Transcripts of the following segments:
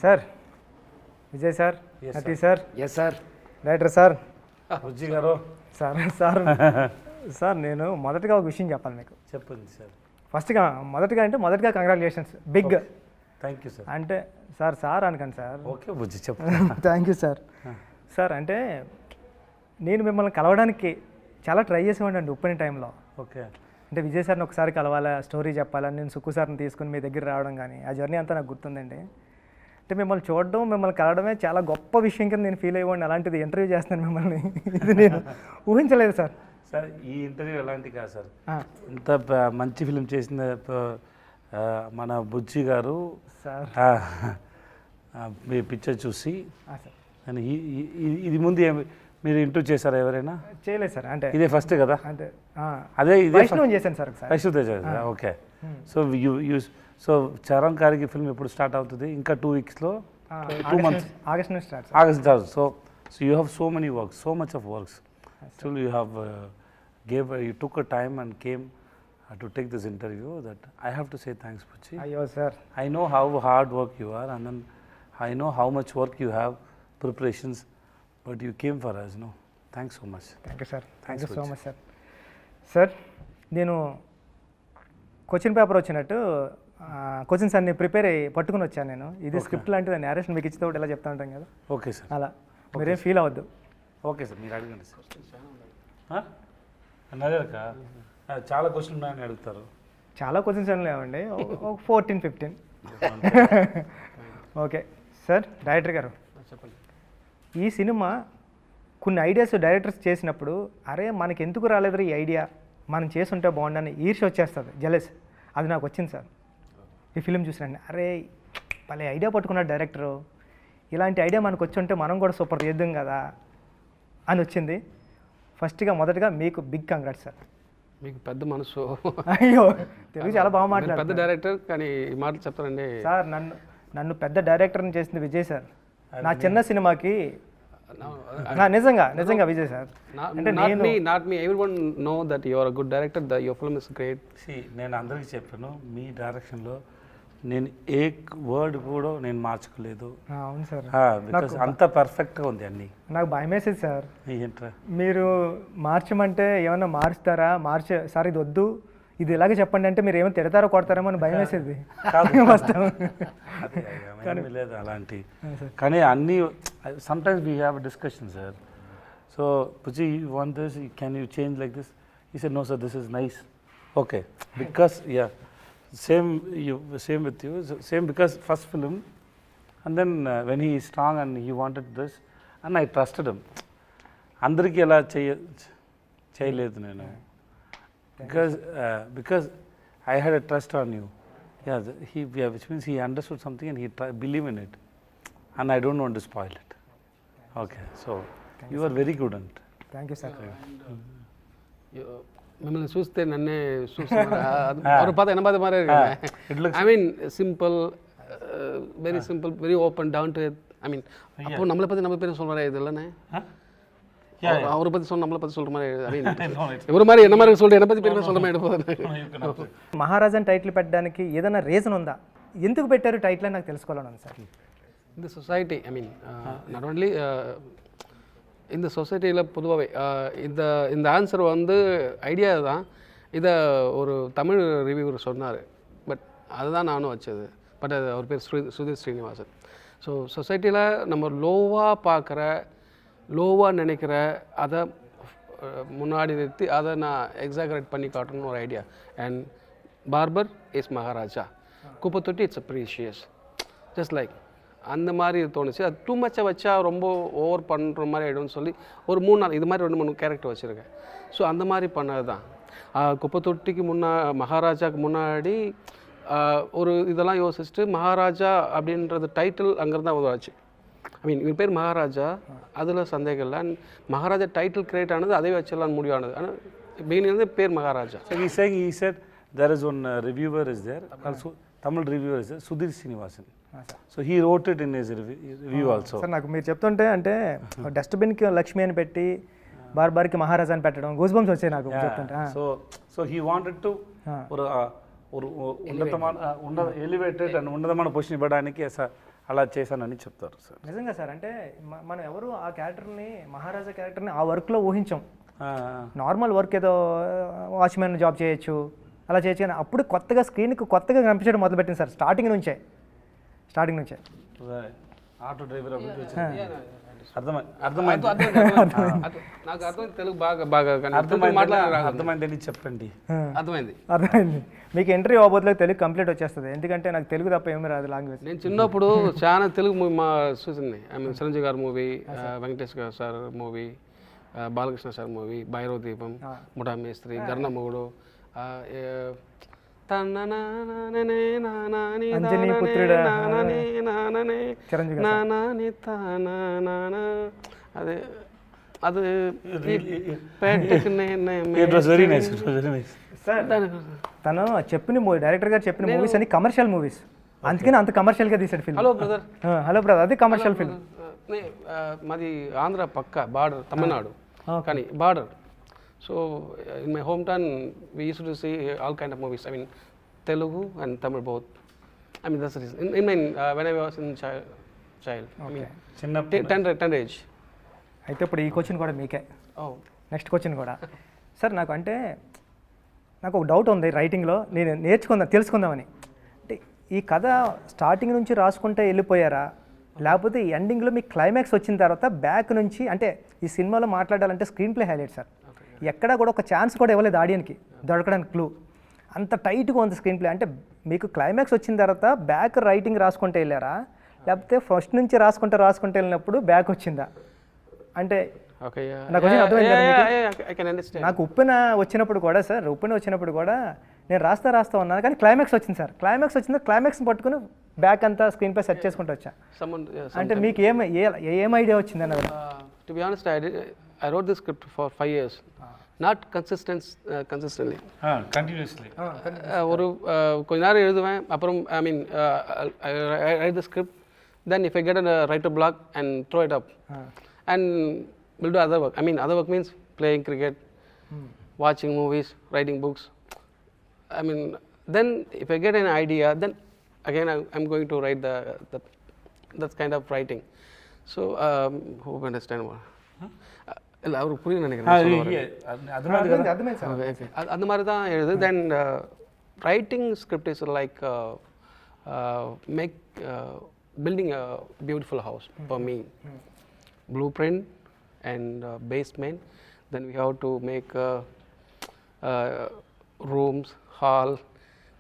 Sir Vijay sir, నటి sir, yes sir, director sir, Bujji గారు sir sir sir నేను మొదటగా ఒక విషయం చెప్పాలి మీకు. చెప్పండి సార్. మొదటగా congratulations big. Thank you sir. అంటే సార్ అనకండి సార్. ఓకే బుజ్జి చెప్పండి. Thank you sir. సార్ అంటే నేను మిమ్మల్ని కలవడానికి చాలా ట్రై చేసేవాడిని ఉప్పని టైంలో. ఓకే. అంటే విజయ్ సార్ని ఒకసారి కలవాలా, స్టోరీ చెప్పాలని నేను సుక్కు సార్ని తీసుకుని మీ దగ్గర రావడం కానీ ఆ జర్నీ అంతా నాకు గుర్తుందండి. అంటే మిమ్మల్ని చూడడం, మిమ్మల్ని కలవడమే చాలా గొప్ప విషయం కింద నేను ఫీల్ అయ్యేవాడిని. అలాంటిది ఇంటర్వ్యూ చేస్తున్నాను మిమ్మల్ని, ఇది నేను ఊహించలేదు సార్. సార్ ఈ ఇంటర్వ్యూ ఎలాంటి కాదు సార్, ఇంత మంచి ఫిలిం చేసిన మన బుజ్జి గారు సార్ మీ పిక్చర్ చూసి ఇది ముందు మీరు ఇంటర్వ్యూ చేశారా ఎవరైనా? చేయలేదు సార్. అంటే ఇదే ఫస్ట్ కదా? అంటే అదే ఇదే వైష్ణవ్ చేశాను సార్. వైష్ణవ్ చేశారు. ఓకే. సో చరణ్ గారికి ఫిల్మ్ ఎప్పుడు స్టార్ట్ అవుతుంది? ఇంకా 2 weeksలో, 2 months, ఆగస్ట్ నుంచి start. So you have so many works, so much of works. Still you have you took a time and came to take this interview. That I have to say thanks, Buchi. Ayyo sir. I know how hard work you are, and then I know how much work you have, preparations, but you came for us. No, thanks so much. Thank you sir. Thank you so much sir. Sir, నేను question paper వచ్చినట్టు questions అన్ని prepare అయ్యి పట్టుకుని వచ్చాను నేను. ఇది script లాంటిది, narration మీకు ఇచ్చితే ఒకటి ఎలా చెప్తా ఉంటాం కదా. Okay sir. అలా మీరేం ఫీల్ అవ్వద్దు. ఓకే సార్, మీరు అడగండి సార్. అడగక చాలా క్వశ్చన్ ఉన్నాయని అడుగుతారు. చాలా క్వశ్చన్స్ అని లేవండి, ఒక 14-15. Okay sir. డైరెక్టర్ గారు చెప్పండి. ఈ సినిమా కొన్ని ఐడియాస్ డైరెక్టర్స్ చేసినప్పుడు అరే మనకి ఎందుకు రాలేదు ఈ ఐడియా, మనం చేసుంటే బాగుండని ఈర్ష్య వచ్చేస్తుంది, జెలస్. అది నాకు వచ్చింది సార్ ఈ ఫిలిం చూసినండి. అరే భలే ఐడియా పట్టుకున్నాడు డైరెక్టరు, ఇలాంటి ఐడియా మనకు వచ్చి ఉంటే మనం కూడా సూపర్ చేద్దాం కదా అని వచ్చింది. మొదటగా మీకు బిగ్ కంగ్రాట్స్ సార్. మీకు పెద్ద మనసు. అయ్యో తెలుగు చాలా బాగా మాట్లాడారు. పెద్ద డైరెక్టర్ కానీ ఈ మాటలు చెప్తారండి సార్. నన్ను పెద్ద డైరెక్టర్ని చేసింది విజయ్ సార్. నా చిన్న సినిమాకి నిజంగా విజయ్ సార్. అంటే not me everyone know that you are a good director, the your film is great. నేను అందరికీ చెప్పాను, మీ డైరెక్షన్లో నేను ఏ వర్డ్ కూడా నేను మార్చుకోలేదు. అవును సార్, బికాస్ అంత పర్ఫెక్ట్గా ఉంది అన్నీ. నాకు భయం వేసేది సార్, ఏంట్రా మీరు మార్చమంటే ఏమన్నా మారుస్తారా, సార్ ఇది వద్దు, ఇది ఇలాగే చెప్పండి అంటే మీరు ఏమైనా తిడతారో కొడతారేమో అని భయం వేసేది. లేదు అలాంటి, కానీ అన్నీ sometimes we have discussion sir. So Bujji you want this, can you change like this? He said no sir, this is nice. Okay, because same with you, same because first film, and then when he is strong and he wanted this and I trusted him. Andariki ela cheyaledu nenu, because I had a trust on you. Which means he understood something and he believed in it, and I don't want to spoil it. Okay, so you are very good at it. Thank you sir. మిమ్మల్ని చూస్తే నన్నే చూస్తున్నారు. పద ఎనభై మారే. I mean simple, very simple, very open, down to earth. I mean அப்போ நம்மளை பற்றி நம்ம பேர் சொல்கிற இது இல்லைண்ணே, அவரை பற்றி நம்மளை பற்றி சொல்கிற மாதிரி. ஐ மீன் ఎవరి மாதிரி என்ன மாதிரி சொல்கிற, என்னை பற்றி பேர் சொல்கிற மாதிரி எடுப்போம். మహారాజన్ టైటిల్ పెట్టడానికి ఏదైనా రీజన్ ఉందా? ఎందుకు పెట్టారు టైటిల్ అని నాకు తెలుసుకోవాలని సార్. இந்த society, I mean not only இந்த சொசைட்டியில் பொதுவாகவே இந்த ஆன்சர் வந்து ஐடியா தான். இதை ஒரு தமிழ் ரிவ்யூவர் சொன்னார், பட் அதுதான் நானும் வச்சது. பட் அது அவர் பேர் சுதீர் ஸ்ரீனிவாசன். ஸோ சொசைட்டியில் நம்ம லோவாக பார்க்குற, லோவாக நினைக்கிற அதை முன்னாடி நிறுத்தி அதை நான் எக்ஸாகரேட் பண்ணி காட்டணும்னு ஒரு ஐடியா. அண்ட் பார்பர் இஸ் மகாராஜா, குப்பத்தொட்டி it's a precious, just like அந்த மாதிரி தோணுச்சு. அது டூ மச்சாக வச்சா ரொம்ப ஓவர் பண்ணுற மாதிரி ஆகிடும்னு சொல்லி ஒரு 3-4 இது மாதிரி 2-3 கேரக்டர் வச்சுருக்கேன். ஸோ அந்த மாதிரி பண்ணது தான். குப்பத்தொட்டிக்கு மகாராஜாவுக்கு முன்னாடி ஒரு இதெல்லாம் யோசிச்சுட்டு மகாராஜா அப்படின்றது டைட்டில் அங்கேருந்து தான் உதவாச்சு. ஐ மீன் இவர் பேர் மகாராஜா, அதில் சந்தேகம் இல்லை. அண்ட் மகாராஜா டைட்டில் கிரியேட் ஆனது அதே வச்செல்லாம் முடிவானது. ஆனால் பிகினிங்லேருந்து பேர் Maharaja. He said there is one reviewer is there, also Tamil reviewer is there, Sudhir Srinivasan. So he wrote it in his review also. Sir నాకు మీరు చెప్తుంటే అంటే డస్ట్బిన్కి లక్ష్మి అని పెట్టి బార్బార్కి మహారాజా అని పెట్టడం గూస్ బంప్స్ వచ్చాయి నాకు చెప్తుంటే. సో he wanted to ஒரு ఉన్నతమైన ఎలివేటెడ్ అండ్ ఉన్నతమైన పొజిషన్ ఇవ్వడానికి అలా చేశానని చెప్తారు సార్. నిజంగా సార్, అంటే మనం ఎవరు ఆ క్యారెక్టర్ని, మహారాజా క్యారెక్టర్ని ఆ వర్క్లో ఊహించాం. నార్మల్ వర్క్ ఏదో వాచ్మెన్ జాబ్ చేయొచ్చు, అలా చేయొచ్చు, కానీ అప్పుడు కొత్తగా స్క్రీన్కి కొత్తగా కనిపించడం మొదలుపెట్టింది సార్. స్టార్టింగ్ నుంచే ఆటో డ్రైవర్ నాకు అర్థం తెలుగు బాగా అర్థమైందని చెప్పండి. అర్థమైంది. మీకు ఎంట్రీ అవ్వబోతులకు తెలుగు కంప్లీట్ వచ్చేస్తుంది, ఎందుకంటే నాకు తెలుగు తప్ప ఏమీ రాదు లాంగ్వేజ్. నేను చిన్నప్పుడు చాలా తెలుగు మూవీ చూసింది. ఐ మీన్ చిరంజీవి గారి మూవీ, వెంకటేష్ గారు sir movie, Balakrishna sir movie, Bhairava దీపం, ముఠా మేస్త్రి, గర్ణ మొగుడు, అదే అది తను చెప్పిన డైరెక్టర్ గారు చెప్పిన మూవీస్ అన్ని కమర్షియల్ మూవీస్, అందుకని అంత కమర్షియల్గా తీసాడు ఫిల్మ్. హలో బ్రదర్ అది కమర్షియల్ ఫిల్మ్. మాది ఆంధ్ర పక్క బార్డర్, తమిళనాడు కానీ border. So in my hometown, we used to see all kind of movies. I mean, Telugu and Tamil both. I mean, that's the reason. When I was in child. Okay. I mean, 10 age. అయితే ఇప్పుడు ఈ question కూడా మీకే. Next question కూడా sir, నాకు ఒక doubt ఉంది రైటింగ్లో, నేను తెలుసుకుందామని. అంటే ఈ కథ స్టార్టింగ్ నుంచి రాసుకుంటే వెళ్ళిపోయారా, లేకపోతే ఎండింగ్లో మీకు క్లైమాక్స్ వచ్చిన తర్వాత బ్యాక్ నుంచి, అంటే ఈ సినిమాలో మాట్లాడాలంటే స్క్రీన్ ప్లే హైలైట్ సార్. ఎక్కడా కూడా ఒక ఛాన్స్ కూడా ఇవ్వలేదు ఆడియన్కి దొరకడానికి క్లూ, అంత టైట్గా ఉంది స్క్రీన్ ప్లే. అంటే మీకు క్లైమాక్స్ వచ్చిన తర్వాత బ్యాక్ రైటింగ్ రాసుకుంటే వెళ్ళారా, లేకపోతే ఫస్ట్ నుంచి రాసుకుంటే వెళ్ళినప్పుడు బ్యాక్ వచ్చిందా? అంటే నాకు ఉప్పెన వచ్చినప్పుడు కూడా సార్, నేను రాస్తా ఉన్నాను, కానీ క్లైమాక్స్ వచ్చింది సార్. క్లైమాక్స్ పట్టుకుని బ్యాక్ అంతా స్క్రీన్ పై సెట్ చేసుకుంటూ వచ్చా. అంటే మీకు ఏం ఐడియా వచ్చింది అన్నది? To be honest, I wrote this script for 5 years, not consistently. Continuously. ஒரு கொஞ்ச நேரம் எழுதுவேன், அப்புறம் I mean I write the script, then if I get a writer block and throw it up, and we'll do other work. I mean other work means playing cricket, watching movies, writing books. I mean then if I get an idea, then again I'm going to write that kind of writing. So hope you understand what. இல்லை அவருக்கு புரியுன்னு நினைக்கிறேன். அந்த மாதிரி தான் எழுது. தென் writing script is like building a beautiful house for me. Blueprint and basement. Then we have to make rooms, hall.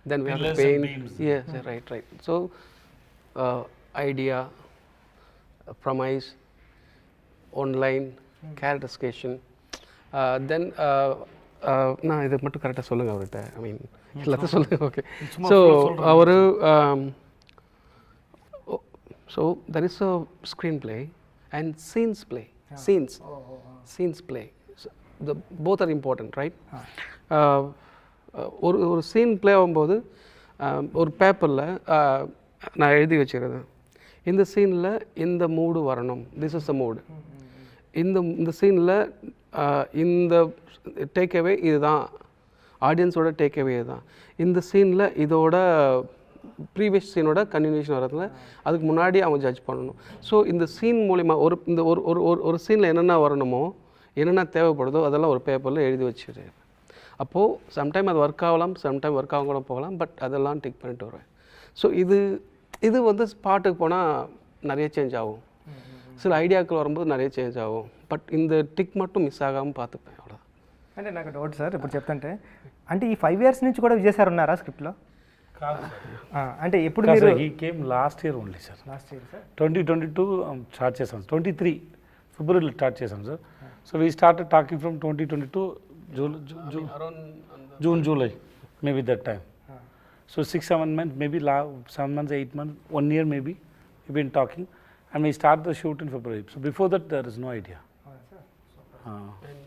Then we have to paint. Yes, right. So idea, premise, online, characterization, then நான் இது மட்டும் கரெக்டாக சொல்லுங்க அவர்கிட்ட. ஐ மீன் எல்லாத்தையும் சொல்லுங்க. Okay. So so there is a screenplay and scenes play. Scenes play. So both are important, right? ஒரு scene play ஆகும்போது ஒரு பேப்பரில் நான் எழுதி வச்சுக்கிறது, இந்த சீனில் இந்த மூடு வரணும், திஸ் இஸ் த மூடு. இந்த சீனில் இந்த டேக்அவே இதுதான், ஆடியன்ஸோட டேக்அவே இதுதான். இந்த சீனில் இதோட ப்ரீவியஸ் சீனோட கன்டினியூஷன் வரதுல அதுக்கு முன்னாடி அவங்க ஜட்ஜ் பண்ணணும். ஸோ இந்த சீன் மூலிமா ஒரு சீனில் என்னென்ன வரணுமோ, என்னென்ன தேவைப்படுதோ அதெல்லாம் ஒரு பேப்பரில் எழுதி வச்சுரு. அப்போது சம்டைம் அது ஒர்க் ஆகலாம், சம்டைம் ஒர்க் ஆக கூட போகலாம், பட் அதெல்லாம் டிக் பண்ணிட்டு வருவேன். ஸோ இது வந்து ஸ்பாட்டுக்கு போனால் நிறைய சேஞ்ச் ஆகும், சில ఐడియాக்கள் வரும்போது நிறைய చేంజ్ ఆகும், బట్ ఇంద టిక్ మట్టు మిస్ ఆగాము పాతుపోయాం. అలా అంటే నాకు డౌట్ సార్, ఇప్పుడు చెప్తుంటే అంటే ఈ 5 years నుంచి కూడా విజయ్ సార్ ఉన్నారా స్క్రిప్ట్లో? అంటే ఎప్పుడు మీరు? He came last year only sir. Last year sir 2022 start చేసాం, 23 ఫిబ్రవరిలో స్టార్ట్ చేసాం sir. So we started talking from 2022 June July maybe that time. So 6-7 months, maybe 7 months, 8 months, 1 year maybe we've been talking. And we start the shoot in February. So before that, there is no idea. And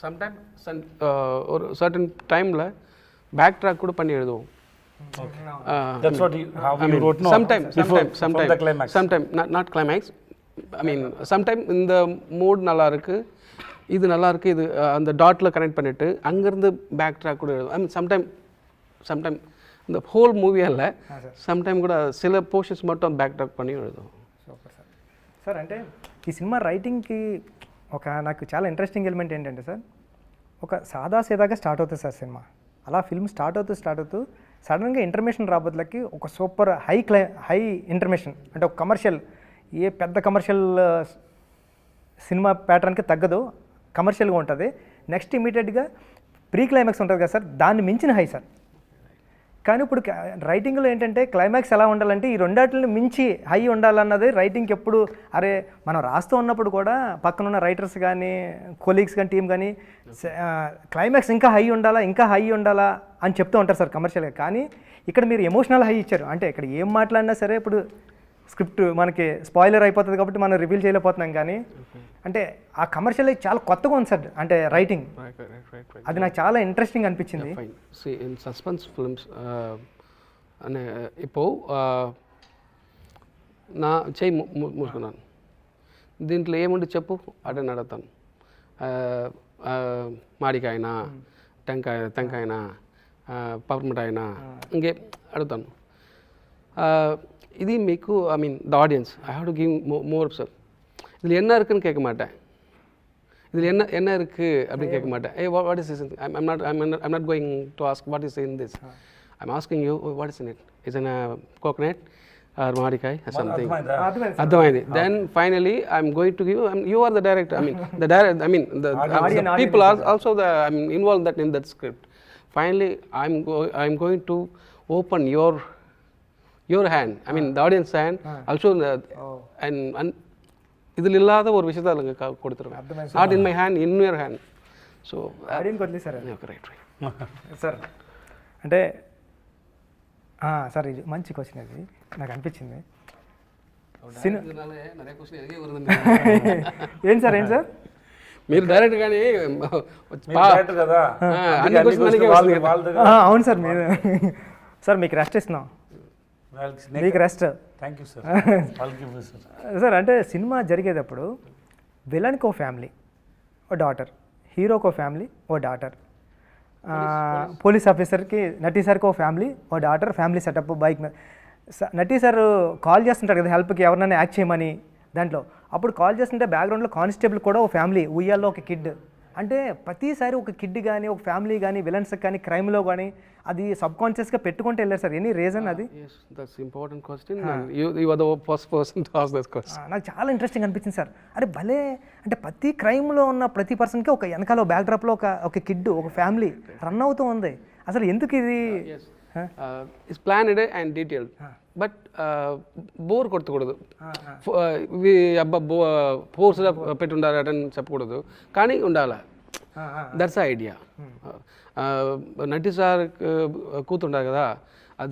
sometimes or certain time la backtrack kuda panni eduvum. Okay. That's what how you wrote. No. Sometime the climax. Sometime not climax. I mean sometime in the mood nalla irukku, idu nalla irukku, idu and the dot la connect pannittu anga irundhu backtrack kuda eduvum. I mean sometime இந்த whole மூவியால் sometime கூட சில portions மட்டும் back track பண்ணி எழுதும். Super sir. Sir అంటే ఈ cinema రైటింగ్కి నాకు చాలా ఇంట్రెస్టింగ్ ఎలిమెంట్ ఏంటంటే సార్, ఒక సాదాసీదాగా స్టార్ట్ అవుతుంది సార్ సినిమా. అలా ఫిల్మ్ స్టార్ట్ అవుతూ సడన్గా ఇంటర్మేషన్ రాబోతులకి ఒక సూపర్ హై ఇంటర్మేషన్, అంటే ఒక కమర్షియల్, ఏ పెద్ద కమర్షియల్ సినిమా ప్యాటర్న్కి తగ్గదు, కమర్షియల్గా ఉంటుంది. నెక్స్ట్ ఇమీడియట్గా ప్రీ క్లైమాక్స్ ఉంటుంది కదా సార్, దాన్ని మించిన హై సార్. కానీ ఇప్పుడు రైటింగ్లో ఏంటంటే క్లైమాక్స్ ఎలా ఉండాలంటే ఈ రెండాటిని మించి హై ఉండాలన్నది రైటింగ్కి ఎప్పుడు. అరే మనం రాస్తూ ఉన్నప్పుడు కూడా పక్కనున్న రైటర్స్ కానీ కొలీగ్స్ కానీ టీం కానీ క్లైమాక్స్ ఇంకా హై ఉండాలా అని చెప్తూ ఉంటారు సార్ కమర్షియల్గా. కానీ ఇక్కడ మీరు ఎమోషనల్ హై ఇచ్చారు. అంటే ఇక్కడ ఏం మాట్లాడినా సరే ఇప్పుడు స్క్రిప్ట్ మనకి స్పాయిలర్ అయిపోతుంది కాబట్టి మనం రివీల్ చేయలేకపోతున్నాం. కానీ అంటే ఆ కమర్షియల్ చాలా కొత్తగా ఉంది సార్, అంటే రైటింగ్ అది నాకు చాలా ఇంట్రెస్టింగ్ అనిపించింది. ఇన్ సస్పెన్స్ ఫిల్మ్స్ అనే ఇప్పుడు నా చేయి మూసుకున్నాను, దీంట్లో ఏముండి చెప్పు అంటే అడుగుతాను. మాడికాయనా, టెంకాయనా, పపర్మిఠాయినా, ఇంకే అడుగుతాను. இது మీకు I mean the audience I have to give more sir. இதில் என்ன இருக்குன்னு கேட்க மாட்டேன், இதில் என்ன இருக்குது அப்படின்னு கேட்க மாட்டேன். ஏ what is this, I'm not going to ask what is in this, I'm asking you what is in it, is in coconut or மாடிக்காய் சம்திங் అర్థమైంది. Then finally I'm going to give, you are the director, I mean the people are also the I mean involve that in that script. Finally I'm going to open your hand, I mean the audience hand also, and இதில் இல்லாத ஒரு விஷயத்தை அதுக்கு கொடுத்துருவேன். Not in my hand, in your hand. So audience వదిలే sir. Right sir అంటే sir ఇది మంచి క్వశ్చన్, అది నాకు అనిపించింది. ఏం సార్ మీరు డైరెక్ట్ కానీ కదా. అవును సార్, మీరు సార్ మీకు రెస్ట్ ఇస్తున్నాం, మీకు rest. Thank you sir. Sir అంటే సినిమా జరిగేటప్పుడు విలన్కి ఓ ఫ్యామిలీ, ఓ డాటర్, హీరోకి ఓ ఫ్యామిలీ, ఓ డాటర్, పోలీస్ ఆఫీసర్కి నటీ సార్కి ఓ ఫ్యామిలీ, ఓ డాటర్, ఫ్యామిలీ సెటప్ బైక్ మీద. నటీ సార్ కాల్ చేస్తుంటారు కదా హెల్ప్కి, ఎవరినైనా యాక్ట్ చేయమని. దాంట్లో అప్పుడు కాల్ చేస్తుంటే బ్యాక్గ్రౌండ్లో కానిస్టేబుల్ కూడా ఓ ఫ్యామిలీ, ఉయ్యాల్లో ఒక కిడ్. అంటే ప్రతిసారి ఒక కిడ్ కానీ ఒక ఫ్యామిలీ కానీ విలన్స్కి కానీ క్రైమ్లో కానీ అది సబ్ కాన్షియస్గా పెట్టుకుంటూ వెళ్ళారు సార్. ఎనీ రీజన్ అది? That's important question, you are the first person to ask this question. నాకు చాలా ఇంట్రెస్టింగ్ అనిపించింది సార్. అరే భలే, అంటే ప్రతి క్రైమ్లో ఉన్న ప్రతి పర్సన్కి ఒక వెనకాల బ్యాక్డ్రాప్లో ఒక కిడ్, ఒక ఫ్యామిలీ రన్ అవుతూ ఉంది. అసలు ఎందుకు ఇది? It's planned and detailed, but bore కొట్టకూడదు. అబ్బా ఫోర్స్గా పెట్టి ఉండాలి అని చెప్పకూడదు, కానీ ఉండాలి. That's idea. నటి సార్ కూతుంటారు కదా,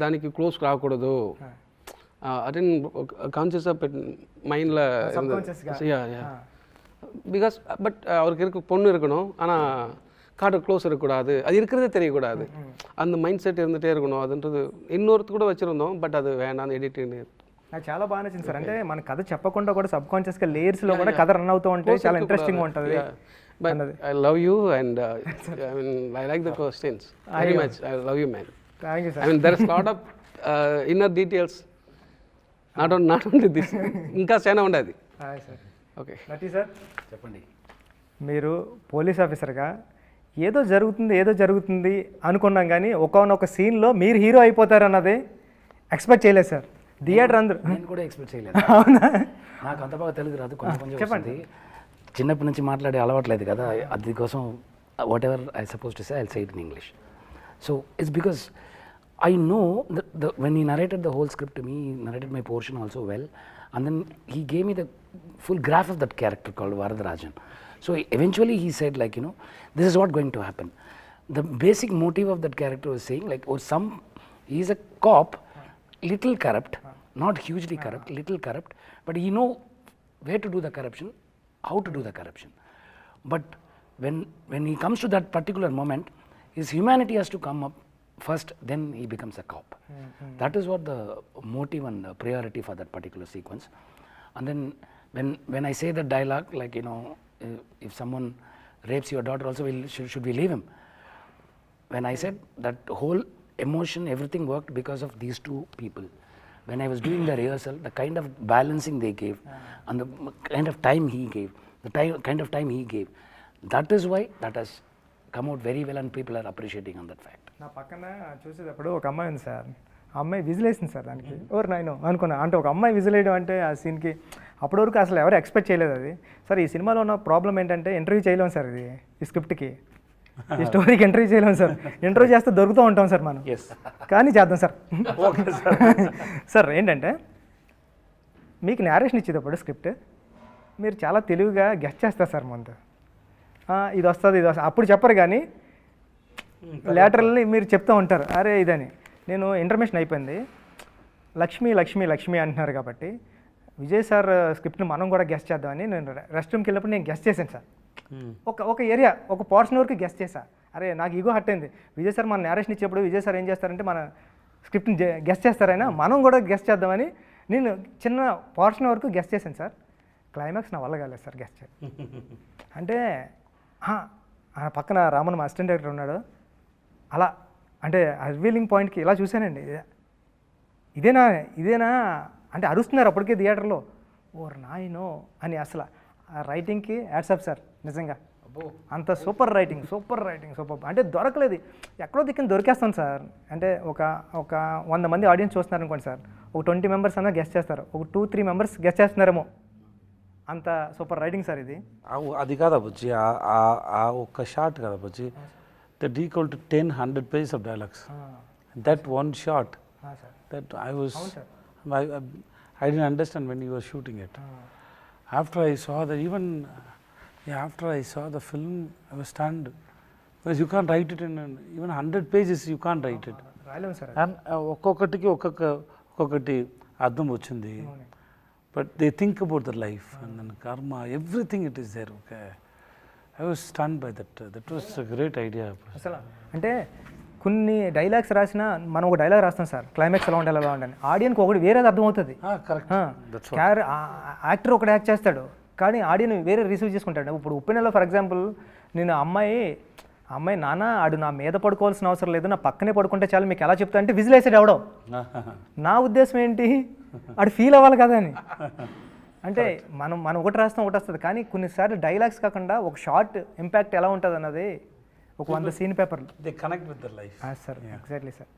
దానికి క్లోజ్ రాకూడదు, అదే కాన్షియస్గా పెట్టి மைண்டில் பிகாஸ் பட் அவருக்கு இருக்க பொண்ணு இருக்கணும், ஆனால் கார்டு க்ளோஸ் இருக்கக்கூடாது, அது இருக்கிறதே தெரியக்கூடாது, அந்த மைண்ட் செட் இருந்துகிட்டே இருக்கணும். அதுன்றது இன்னொருத்து கூட வச்சுருந்தோம், బట్ అది వేణా ఎడిటింగ్. నాకు చాలా బాగా నచ్చింది సార్. అంటే మన కథ చెప్పకుండా కూడా సబ్ కాన్షియస్గా లేయర్స్లో కూడా కథ రన్ అవుతూ ఉంటే చాలా ఇంట్రెస్టింగ్గా ఉంటుంది. But I love you and I mean I like the questions very much. I love you, man. Thank you, sir. I mean there is lot of inner details, not only this, ఇంకా చాలా ఉండేది. Hi sir. Okay నటి sir చెప్పండి. మీరు police ఆఫీసర్గా ఏదో జరుగుతుంది అనుకున్నాం, కానీ ఒకనొక సీన్లో మీరు హీరో అయిపోతారు అన్నది ఎక్స్పెక్ట్ చేయలేదు సార్. థియేటర్ అందరూ నేను కూడా ఎక్స్పెక్ట్ చేయలేదు. అవునా? నాకు అంత బాగా తెలుగు రాదు, కొంచెం చెప్పండి. చిన్నప్పటి నుంచి మాట్లాడే అలవాట్లేదు కదా, అది కోసం what ever I suppose to say I'll say it in English. So it's because I know when he narrated the whole script to me, he narrated my portion also well, and then he gave me the full graph of that character called Varadarajan. So eventually he said, like, you know, this is what going to happen. The basic motive of that character was saying, like, he is a cop, little corrupt, not hugely corrupt, little corrupt, but he know where to do the corruption, how to do the corruption. But when he comes to that particular moment, his humanity has to come up first, then he becomes a cop. That is what the motive and the priority for that particular sequence. And then when I say the dialogue, like, you know, if someone rapes your daughter also, should we leave him? When I said that whole emotion, everything worked because of these two people. When I was doing the rehearsal, the kind of balancing they gave and the kind of time he gave, kind of time he gave, that is why that has come out very well and people are appreciating on that fact. నా పక్కన చూసేటప్పుడు ఒక అమ్మాయి ఉంది sir, ఆ అమ్మాయి whistle వేసింది sir దానికి. ఓర్ నాయనో అనుకున్నా, అంటే ఒక అమ్మాయి విజిల్ వేయడం అంటే ఆ సీన్కి అప్పటి వరకు అసలు ఎవరు ఎక్స్పెక్ట్ చేయలేదు అది. సార్ ఈ సినిమాలో ఉన్న ప్రాబ్లం ఏంటంటే ఇంటర్వ్యూ చేయలేము సార్, ఇది ఈ స్క్రిప్ట్కి ఈ స్టోరీకి ఇంటర్వ్యూ చేయలేము సార్. ఇంటర్వ్యూ చేస్తే దొరుకుతూ ఉంటాం సార్ మనం, కానీ చేద్దాం సార్. Okay sir. సార్ ఏంటంటే మీకు నేరేషన్ ఇచ్చేటప్పుడు స్క్రిప్ట్ మీరు చాలా తెలివిగా గెస్ట్ చేస్తారు సార్ ముందు, ఇది వస్తుంది ఇది వస్తుంది అప్పుడు చెప్పరు, కానీ లేటరల్లీ మీరు చెప్తూ ఉంటారు అరే ఇదని. నేను ఇంటర్మేషన్ అయిపోయింది, లక్ష్మి లక్ష్మి లక్ష్మి అంటున్నారు కాబట్టి విజయ్ సార్ స్క్రిప్ట్ని మనం కూడా గెస్ట్ చేద్దామని నేను రెస్ట్ రూమ్కి వెళ్ళినప్పుడు నేను గెస్ట్ చేశాను సార్. ఒక ఏరియా ఒక పోర్షన్ వరకు గెస్ట్ చేశా. అరే నాకు ఈగో హట్ అయింది, విజయ్ సార్ మన నేరేషన్ ఇచ్చేప్పుడు విజయ్ సార్ ఏం చేస్తారంటే మన స్క్రిప్ట్ని గెస్ట్ చేస్తారైనా మనం కూడా గెస్ట్ చేద్దామని నేను చిన్న పోర్షన్ వరకు గెస్ట్ చేశాను సార్. క్లైమాక్స్ నా వల్ల కాలేదు సార్ గెస్ట్ చేయాలి అంటే. పక్కన రామన్ మా అసిస్టెంట్ డైరెక్టర్ ఉన్నాడు, అలా అంటే రివీలింగ్ పాయింట్కి ఇలా చూశానండి, ఇదేనా ఇదేనా అంటే అరుస్తున్నారు అప్పటికే థియేటర్లో. ఓర్ నాయనో అని. అసలు ఆ రైటింగ్కి యాడ్సప్ సార్, నిజంగా అంత super writing super writing super. అంటే దొరకలేదు, ఎక్కడో దిక్కున దొరికేస్తాను సార్. అంటే ఒక 100 మంది ఆడియన్స్ చూస్తున్నారు అనుకోండి సార్, ఒక 20 మెంబర్స్ అన్నా గెస్ట్ చేస్తారు, ఒక 2-3 మెంబర్స్ గెస్ట్ చేస్తున్నారేమో, అంత సూపర్ రైటింగ్ సార్ ఇది. అది కాదా బుజ్జి, ఆ ఒక్క షాట్ కదా బుజ్జి, that equal to 10-100 pages of dialogues. That one shot, that I didn't understand when you were shooting it. After I saw that, after I saw the film, I was stunned, because you can't write it in even 100 pages. You can't write it. And ఒక్కొక్కటికి ఒక్కొక్కటి అర్థం వచ్చింది. But they think about their life and then karma, everything it is there. Okay, I was stunned by that. That was a great idea. అసలు అంటే కొన్ని dialogues రాసినా మనం ఒక dialogue రాస్తాం సార్, క్లైమాక్స్ ఎలా ఉండాలి ఎలా ఉండాలి, ఆడియన్కి ఒకటి వేరేది అర్థమవుతుంది. యాక్టర్ ఒకటి యాక్ట్ చేస్తాడు కానీ ఆడియన్ వేరే రిసీవ్ చేసుకుంటాడు. ఇప్పుడు ఉప్పెనలో ఫర్ ఎగ్జాంపుల్ నేను అమ్మాయి నాన్న ఆడు నా మీద పడుకోవాల్సిన అవసరం లేదు, నా పక్కనే పడుకుంటే చాలు, మీకు ఎలా చెప్తా అంటే విజిల్ వేసాడు ఎవడో. నా ఉద్దేశం ఏంటి, ఆడు ఫీల్ అవ్వాలి కదా అని. అంటే మనం ఒకటి రాస్తాం ఒకటి వస్తుంది, కానీ కొన్నిసార్లు డైలాగ్స్ కాకుండా ఒక షార్ట్ ఇంపాక్ట్ ఎలా ఉంటుంది అన్నది ఒక 100 సీన్ పేపర్లు they connect with their life. Sir exactly sir.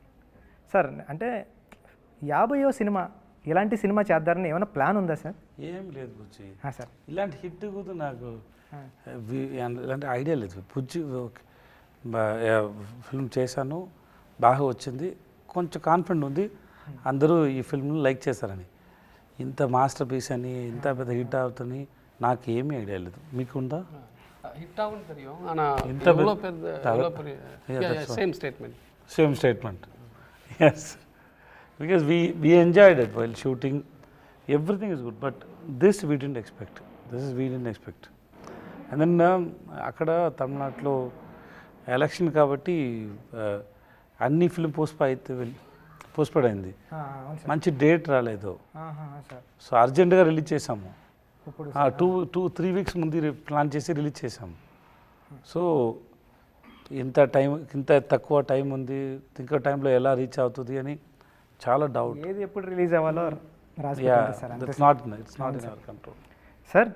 Sir అంటే 50వ సినిమా ఇలాంటి సినిమా చేద్దారని ఏమైనా ప్లాన్ ఉందా సార్? ఏం లేదు బుజ్జి సార్, ఇలాంటి హిట్ కూడా నాకు ఇలాంటి ఐడియా లేదు. బుజ్జి ఫిల్మ్ చేశాను, బాగా వచ్చింది, కొంచెం కాన్ఫిడెంట్ ఉంది అందరూ ఈ ఫిల్మ్ని లైక్ చేస్తారని. ఇంత మాస్టర్ పీస్ అని ఇంత పెద్ద హిట్ అవుతుంది నాకు ఏమీ ఐడియా లేదు. మీకుందా? ஹிட் ஆகும் தெரியும், ஆனால் எவ்வளோ பெரிய same statement. Yes, because we enjoyed it while shooting, everything is good, but this we didn't expect. And then అక్కడ తమిళనాడులో ఎలక్షన్ కాబట్టి అన్ని ఫిల్మ్ పోస్ట్పోడ్ అయింది, మంచి డేట్ రాలేదు. సో అర్జెంటుగా రిలీజ్ చేసాము, 2-3 weeks ముందు ప్లాన్ చేసి రిలీజ్ చేసాము. సో ఇంత తక్కువ టైం ఉంది, ఇంకో టైంలో ఎలా రీచ్ అవుతుంది అని చాలా డౌట్. ఏది ఎప్పుడు రిలీజ్ అవ్వాలో it's not in our control. Sir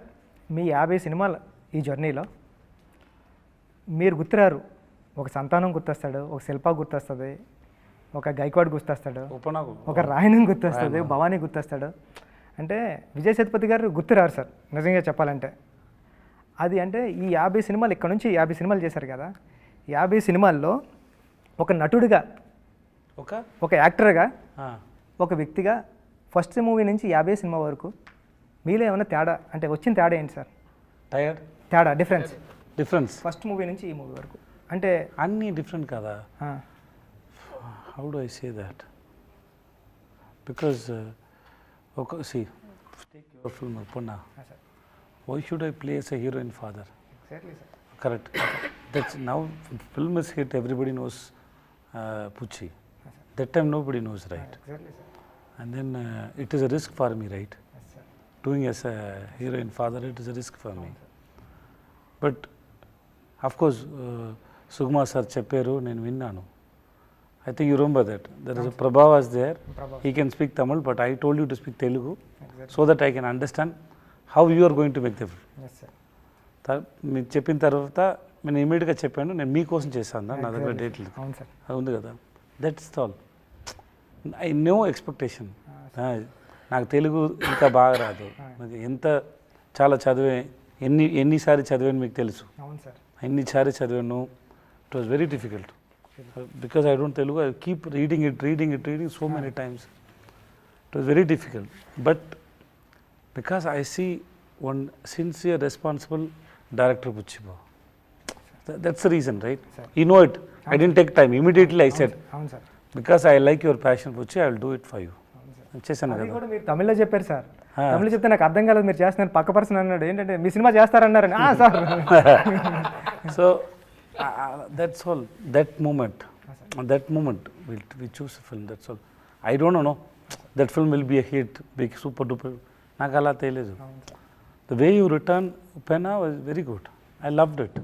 మీ 50 సినిమాల ఈ జర్నీలో మీరు గుర్తురారు, ఒక సంతానం గుర్తొస్తాడు, ఒక శిల్ప గుర్తొస్తుంది, ఒక గైక్వాడ్ గుర్తొస్తాడు, ఒక రాయణం గుర్తొస్తుంది, భవానీ గుర్తొస్తాడు. అంటే విజయ్ సేతుపతి గారు గుర్తురారు సార్ నిజంగా చెప్పాలంటే. అది అంటే ఈ 50 సినిమాలు ఇక్కడ నుంచి 50 సినిమాలు చేశారు కదా, 50 సినిమాల్లో ఒక నటుడిగా, ఒక యాక్టర్గా, ఒక వ్యక్తిగా ఫస్ట్ మూవీ నుంచి 50 సినిమా వరకు మీలో ఏమైనా తేడా అంటే వచ్చిన తేడా ఏంటి సార్? తేడా డిఫరెన్స్ ఫస్ట్ మూవీ నుంచి ఈ మూవీ వరకు అంటే అన్నీ డిఫరెంట్ కదా. How do I say that, because see, take your film Punna. Why should I play as a hero and father? Exactly, sir. Correct. That's now film is hit, everybody knows Buchi. That time nobody knows, right? Exactly, sir. And then it is a risk for me, right? Yes, sir. Doing as a hero and father, it is a risk for me. But of course Sugma sir చెప్పారు, నేను విన్నాను. I think you remember that. There is a Prabha was there. He can speak Tamil, but I told you to speak Telugu so that I can understand how you are going to make the film. Yes sir మీరు చెప్పిన తర్వాత నేను ఇమీడియట్గా చెప్పాను, నేను మీకోసం చేశాను నా దగ్గర డేట్లు అవును సార్ అది ఉంది కదా. That's all. I know expectation. నాకు తెలుగు ఇంకా బాగా రాదు, నాకు ఎంత చాలా చదివే ఎన్నిసారి చదివాను మీకు తెలుసు. అవును సార్ ఎన్నిసారి చదివాను. It was very difficult because I don't Telugu. I keep reading so many times. It was very difficult. But because I see one sincere, responsible director, Buchi Babu. That's the reason, right? Sir. You know it. I didn't take time. Immediately I said, అవును sir because I like your passion, Buchi, I will do it for you. చేశాను అది కదా. కూడా మీరు తమిళ్లో చెప్పారు sir. తమిళ చెప్తే నాకు అర్థం కాలేదు, మీరు చేస్తున్నారు. పక్క పర్సన్ అన్నాడు ఏంటంటే మీ సినిమా చేస్తారన్నారని. Sir So that's all. That moment we choose a film. That's all. I don't know. That film will be a hit, big super duper. నాకు అలా తెలియదు. The way you return Upena was very good. I loved it.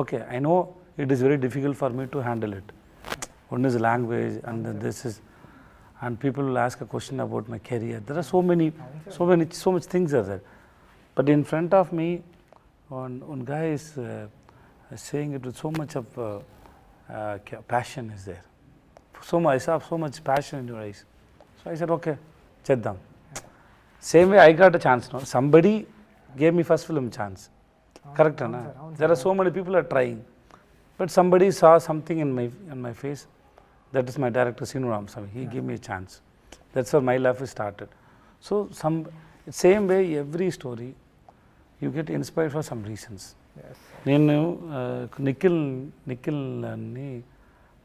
Okay, I know it is very difficult for me to handle it. One is language, and then this is, and people will ask a question about my career. There are so much things are there. But in front of me, one guy is saying it with so much of passion is there. I saw so much passion in your eyes. So I said, okay, cheddam. Same way I got a chance now. Somebody gave me first film chance. Correct, Anna? There are so many people are trying. But somebody saw something in my face. That is my director, Sinu Ramasamy. He gave me a chance. That's how my life started. So same way, every story, you get inspired for some reasons. నేను నిఖిల్ అని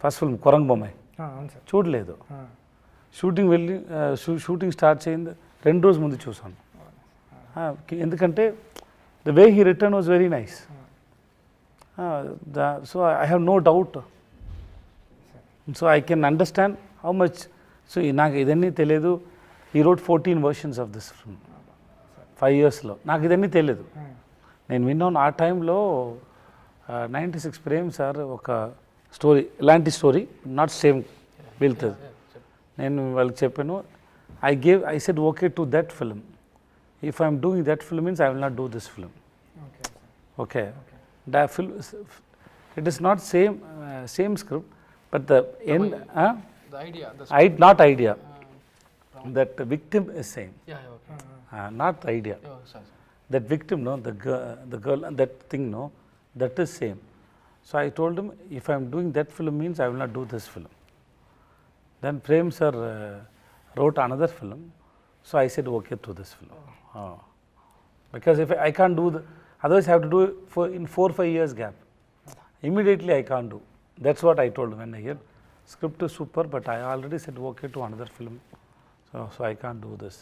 first film కొరంగ్ Bommai అవును sir చూడలేదు. Shooting start చేయింది 2 రోజుల ముందు చూసాను. ఎందుకంటే the way he return was very nice. So I have no doubt. So I can understand how much. So నాకు ఇదన్నీ తెలియదు. He wrote 14 versions of this film 5 yearsలో. నాకు ఇదన్నీ తెలియదు. నేను విన్నాను ఆ టైంలో 96 ప్రేమ్ సార్ ఒక స్టోరీ, ఇలాంటి స్టోరీ నాట్ సేమ్ వెళ్తుంది. నేను వాళ్ళకి చెప్పాను, I said okay to that film. If I'm doing that film means I will not do this film. Okay that film it is not same script, but the end the idea, not idea, that the victim is same. Not the idea. That victim, no, the girl, that thing, no, that is same. So I told him, if I am doing that film means I will not do this film. Then Prem sir wrote another film. So I said okay to this film. Because if I can't do otherwise I have to do it in 4-5 years gap. Immediately I can't do. That's what I told him when I heard script is super, but I already said okay to another film. So I can't do this.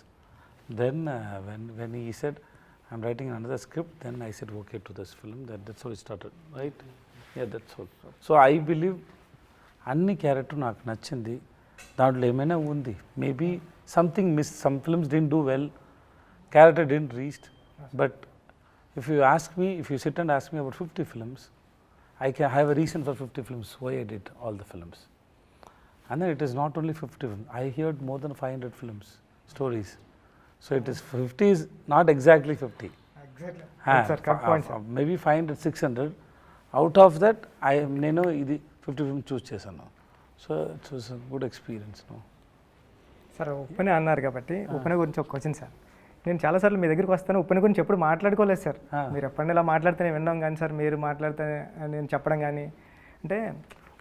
Then when he said I'm writing another script, then I said okay to this film. That's how it started, right? Yeah, that's all. So I believe అన్ని character నాకు నచ్చింది. దాంట్లో ఏమైనా ఉంది, maybe something miss, some films didn't do well, character didn't reach. But if you sit and ask me about 50 films, I have a reason for 50 films why I did all the films. And then it is not only 50 films. I heard more than 500 films, stories. So it is 50 is not exactly 50. Exactly. Maybe 500, 600. Out of that, నేను ఇది 50 films చూస్ చేశాను. So it's was a good experience. Sir Uppena అన్నారు కాబట్టి ఉప్పెన గురించి ఒక question sir. నేను చాలాసార్లు మీ దగ్గరికి వస్తాను, ఉప్పెన గురించి ఎప్పుడు మాట్లాడుకోలేదు సార్. మీరు ఎప్పుడైనా ఇలా మాట్లాడితేనే విన్నాం కానీ సార్, మీరు మాట్లాడితే నేను చెప్పడం కానీ, అంటే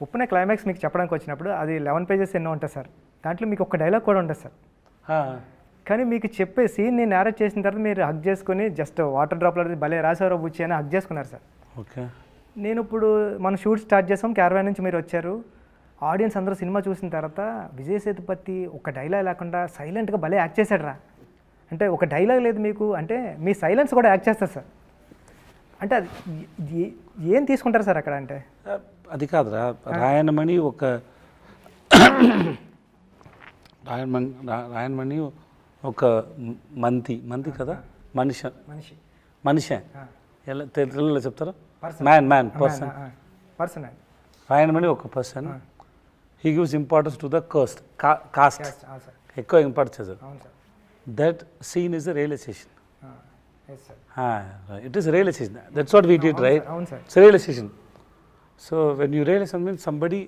ఉప్పెన క్లైమాక్స్ మీకు చెప్పడానికి వచ్చినప్పుడు అది 11 pages ఎన్నో ఉంటుంది సార్. దాంట్లో మీకు ఒక డైలాగ్ కూడా ఉంటుంది సార్. కానీ మీకు చెప్పే సీన్ నేను నేరేట్ చేసిన తర్వాత మీరు హగ్ చేసుకుని జస్ట్ వాటర్ డ్రాప్లో భలే రాసారో బుచ్చి అని హగ్ చేసుకున్నారు సార్. ఓకే. నేను ఇప్పుడు మనం షూట్ స్టార్ట్ చేసాం, క్యారవాన్ నుంచి మీరు వచ్చారు, ఆడియన్స్ అందరూ సినిమా చూసిన తర్వాత విజయ్ సేతుపతి ఒక డైలాగ్ లేకుండా సైలెంట్గా భలే యాక్ట్ చేశాడు రా అంటే, ఒక డైలాగ్ లేదు మీకు అంటే మీ సైలెన్స్ కూడా యాక్ట్ చేస్తారు సార్. అంటే అది ఏం తీసుకుంటారు సార్ అక్కడ? అంటే అది కాదురా, రాయనమణి ఒక రాయనమణి ఒక మంతి కదా, మనిషి ఎలా తెలుగులో చెప్తారు, మ్యాన్ పర్సన్. రాయనమణి ఒక person, he gives importance to the caste. అవును సార్ ఎక్కువ ఇంపార్టెన్స్ చేశారు. అవును sir That scene is a realization. Yes sir It is a realization. That's what we did, right? అవును sir It's a realization. So when you realize something, somebody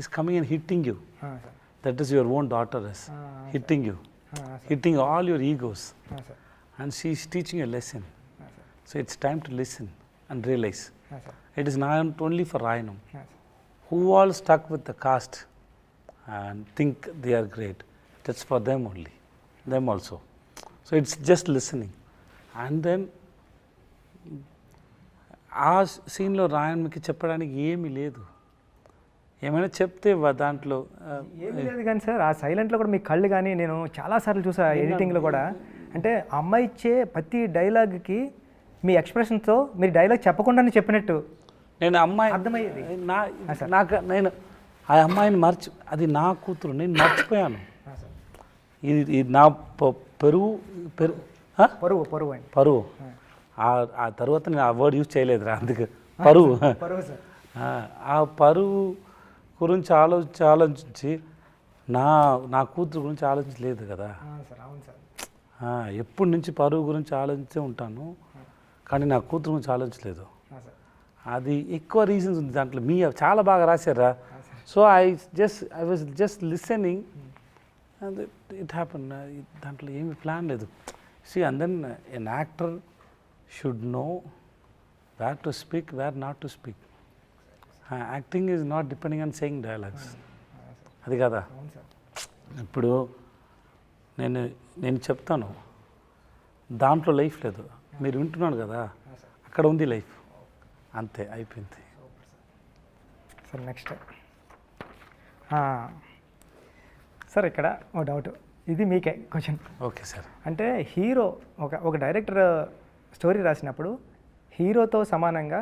is coming and hitting you. Sir That is your own daughter is hitting you, hitting all your egos. Sir And she is teaching a lesson. Sir So it's time to listen and realize. Sir It is not only for Rayanam. Sir Who all stuck with the caste and think they are great. That's for them only, them also. So it's just listening. And then ఆ సీన్లో రాయన్కి చెప్పడానికి ఏమీ లేదు. ఏమైనా చెప్తే దాంట్లో ఏమీ లేదు కానీ సార్ ఆ సైలెంట్లో కూడా మీ కళ్ళు కానీ నేను చాలాసార్లు చూసా ఎడిటింగ్లో కూడా అంటే అమ్మాయి ఇచ్చే ప్రతి డైలాగ్కి మీ ఎక్స్ప్రెషన్తో మీరు డైలాగ్ చెప్పకుండానే చెప్పినట్టు నేను అమ్మాయి అర్థమయ్యేది. నేను ఆ అమ్మాయిని అది నా కూతురు, నేను మర్చిపోయాను. ఇది నా పరువు పరువు అండి పరువు. ఆ తర్వాత నేను ఆ వర్డ్ యూజ్ చేయలేదురా, అందుకు పరువు. పరువు సార్ ఆ పరువు గురించి ఆలోచించి నా కూతురు గురించి ఆలోచించలేదు కదా. సార్ అవును సార్ ఎప్పటి నుంచి పరువు గురించి ఆలోచించే ఉంటాను, కానీ నా కూతురు గురించి ఆలోచించలేదు. అది ఎక్కువ రీజన్స్ ఉంది దాంట్లో. చాలా బాగా రాశారా. So I was just listening and it happen. దాంట్లో ఏమి ప్లాన్ లేదు. See, and then an actor should know where to speak, where not to speak. Acting is not depending on saying dialogues. అది కదా. ఇప్పుడు నేను చెప్తాను, దాంట్లో లైఫ్ లేదు, మీరు వింటున్నాను కదా, అక్కడ ఉంది లైఫ్, అంతే అయిపోయింది. సార్ నెక్స్ట్ సార్ ఇక్కడ ఓ డౌట్, ఇది మీకే క్వశ్చన్. Okay sir. అంటే హీరో ఒక డైరెక్టర్ స్టోరీ రాసినప్పుడు హీరోతో సమానంగా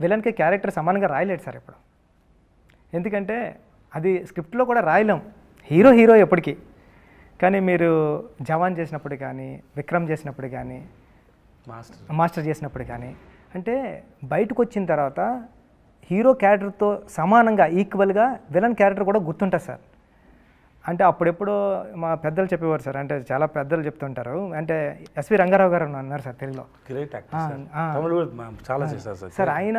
విలన్కి క్యారెక్టర్ సమానంగా రాయలేడు సార్ ఇప్పుడు. ఎందుకంటే అది స్క్రిప్ట్లో కూడా రాయలేం, హీరో ఎప్పటికీ. కానీ మీరు జవాన్ చేసినప్పుడు కానీ, విక్రమ్ చేసినప్పుడు కానీ, మాస్టర్ చేసినప్పుడు కానీ, అంటే బయటకు వచ్చిన తర్వాత హీరో క్యారెక్టర్తో సమానంగా ఈక్వల్గా విలన్ క్యారెక్టర్ కూడా గుర్తుంటుంది సార్. అంటే అప్పుడెప్పుడో మా పెద్దలు చెప్పేవారు సార్, అంటే చాలా పెద్దలు చెప్తుంటారు, అంటే ఎస్వి రంగారావు గారు అన్నారు సార్ తెలుగులో. గ్రేట్ చాలా చేశారు సార్. ఆయన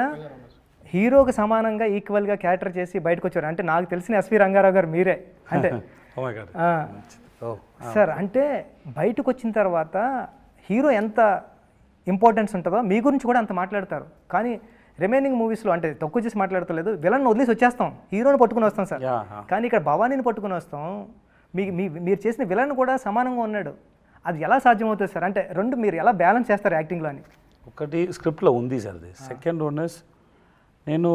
హీరోకి సమానంగా ఈక్వల్గా క్యారెక్టర్ చేసి బయటకు వచ్చారు. అంటే నాకు తెలిసిన ఎస్వి రంగారావు గారు మీరే. అంటే సార్ అంటే బయటకు వచ్చిన తర్వాత హీరో ఎంత ఇంపార్టెన్స్ ఉంటుందో మీ గురించి కూడా అంత మాట్లాడతారు. కానీ రిమైనింగ్ మూవీస్లో అంటే తక్కువ చేసి మాట్లాడతలేదు, విలన్ వదిలేసి వచ్చేస్తాం, హీరోని పట్టుకుని వస్తాం సార్. కానీ ఇక్కడ భవానీని పట్టుకుని వస్తాం, మీరు చేసిన విలన్ కూడా సమానంగా ఉన్నాడు. అది ఎలా సాధ్యమవుతుంది సార్? అంటే రెండు మీరు ఎలా బ్యాలెన్స్ చేస్తారు యాక్టింగ్లో అని? ఒకటి స్క్రిప్ట్లో ఉంది సార్, అది సెకండ్ వన్ ఇస్ నేను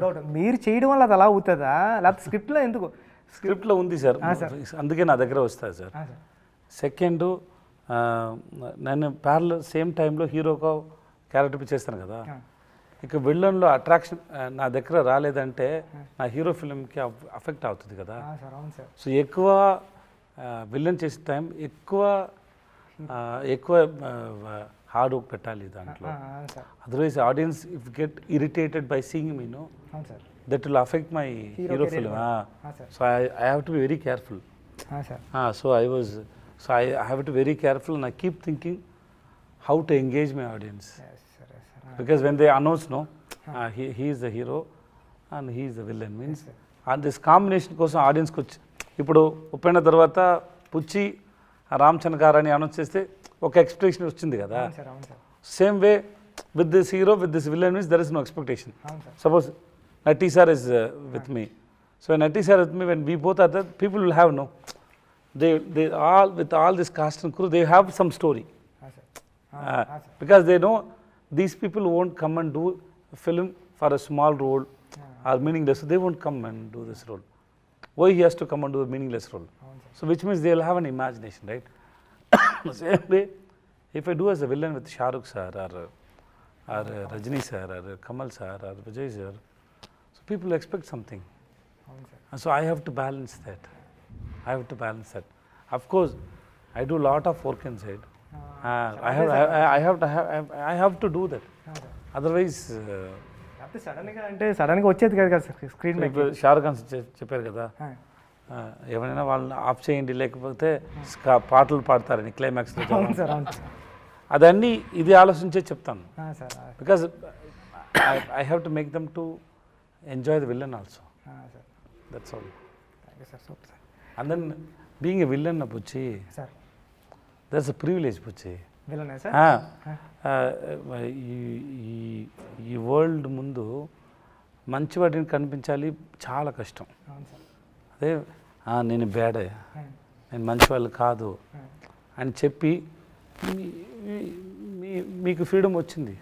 డౌట్ మీరు చేయడం వల్ల అది అలా అవుతుందా, లేకపోతే స్క్రిప్ట్లో ఎందుకు? స్క్రిప్ట్లో ఉంది సార్, అందుకే నా దగ్గర వస్తుంది సార్. సెకండ్ నేను ప్యారల్ సేమ్ టైంలో హీరోగా క్యారెక్టర్ చేస్తాను కదా, ఇక విలన్లో అట్రాక్షన్ నా దగ్గర రాలేదంటే నా హీరో ఫిల్మ్కి అఫెక్ట్ అవుతుంది కదా. సో ఎక్కువ విలన్ చేసే టైం ఎక్కువ హార్డ్ వర్క్ పెట్టాలి దాంట్లో. Otherwise audience if get irritated by seeing me know, that will affect my hero film. So I have to be very careful. So I have to be very careful and I keep thinking how to engage my audience. Because when they announce he is the hero and he is the villain means and this combination కోసం ఆడియన్స్కి వచ్చి ఇప్పుడు ఒప్పిన తర్వాత పుచ్చి రామచంద్ర గారు అని announce చేస్తే ఒక expectation వచ్చింది కదా. Same way with this hero with this villain means there is no expectation. Suppose నటీ sir is with me, so నటీ sir with me, when we both are that people will have no, they all with all this cast and crew they have some story. Because they know these people won't come and do a film for a small role or meaningless, so they won't come and do this role. Why he has to come and do a meaningless role? So which means they'll have an imagination, right? Same way if I do as a villain with Shah Rukh sir or Rajini sir or Kamal sir or Vijay sir, so people expect something, and so I have to balance that. Of course, I do a lot of work inside. I have to do that. Otherwise, అంటే సడన్గా వచ్చేది కదా sir screen మీద. ఇప్పుడు షారుఖ్ ఖాన్ చెప్పారు కదా, ఎవరైనా వాళ్ళని ఆఫ్ చేయండి లేకపోతే పాటలు పాడతారని క్లైమాక్స్లో. అవును సార్, అవును అదన్నీ ఇది ఆలోచించే చెప్తాను, sir. Because I have to make them to enjoy the villain also. That's all. Thank you sir, super sir. And then being a villain Buchi, sir that's a privilege Buchi. విలనే సార్. ఈ వరల్డ్ ముందు మంచి వాటిని కనిపించాలి చాలా కష్టం. అవును సార్. అదే నేను బ్యాడే, నేను మంచి వాళ్ళు కాదు అని చెప్పి మీకు ఫ్రీడమ్ వచ్చింది.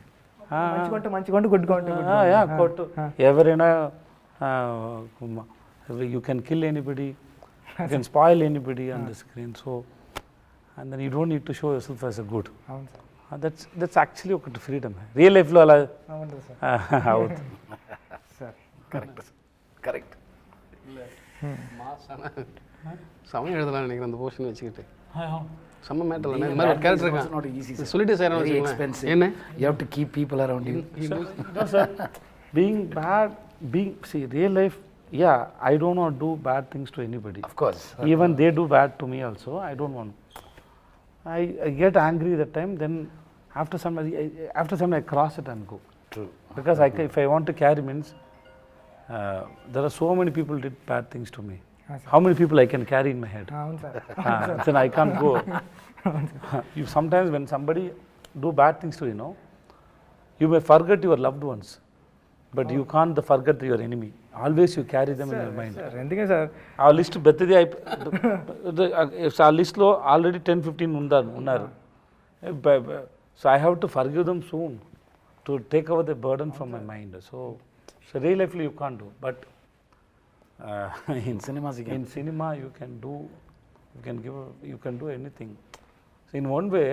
మంచిగా కొట్టు ఎవరైనా, you can kill anybody, you can spoil anybody on the screen. So and then you don't need to show yourself as a good. అవును సార్. దట్స్ యాక్చువల్లీ ఒకటి ఫ్రీడమ్. రియల్ లైఫ్లో అలా అవుతుంది సార్. கரெக்ட். சமயம் எழுதலாம் நினைக்கிறேன் அந்த portion வச்சுக்கிட்டு. செம்ம மேட்டர் இந்த மாதிரி ஒரு கேரக்டர் இருக்கான் சொல்லிட்டு சார் என்ன you have to keep people around you. No sir, being see real life, yeah, I don't want to do bad things to anybody. Of course. Even they do bad to me also, I don't want. I get angry that time, then after some I cross it and go. True. Because if I want to carry means there are so many people did bad things to me. How many people I can carry in my head? అవును sir. Then I can't go. You sometimes when somebody do bad things to you, you may forget your loved ones, but you can't forget your enemy. Always you carry them in your mind. ఎందుకే sir ఆ list పెద్దది ఆ లిస్ట్లో already 10-15 ఉన్నారు. So I have to forgive them soon to take away the burden from my mind. So real life you can't do, but in cinema you can do, you can do anything. So in one way,